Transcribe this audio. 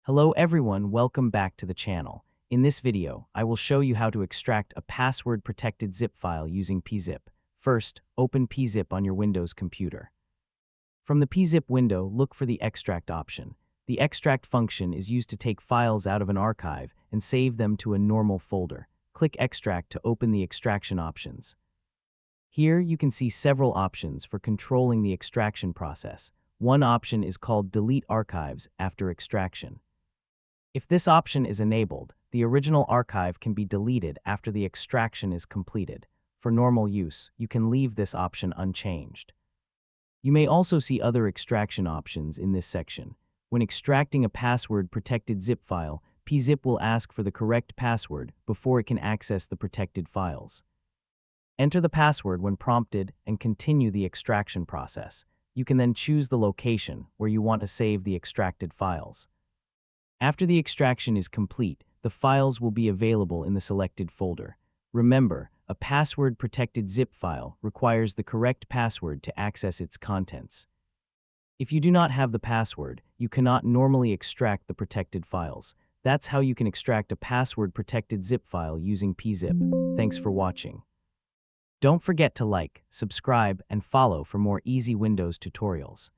Hello everyone, welcome back to the channel. In this video, I will show you how to extract a password-protected zip file using PeaZip. First, open PeaZip on your Windows computer. From the PeaZip window, look for the extract option. The extract function is used to take files out of an archive and save them to a normal folder. Click Extract to open the extraction options. Here you can see several options for controlling the extraction process. One option is called Delete Archives after extraction. If this option is enabled, the original archive can be deleted after the extraction is completed. For normal use, you can leave this option unchanged. You may also see other extraction options in this section. When extracting a password-protected zip file, PeaZip will ask for the correct password before it can access the protected files. Enter the password when prompted and continue the extraction process. You can then choose the location where you want to save the extracted files. After the extraction is complete, the files will be available in the selected folder. Remember, a password-protected zip file requires the correct password to access its contents. If you do not have the password, you cannot normally extract the protected files. That's how you can extract a password-protected zip file using PeaZip. Thanks for watching. Don't forget to like, subscribe, and follow for more easy Windows tutorials.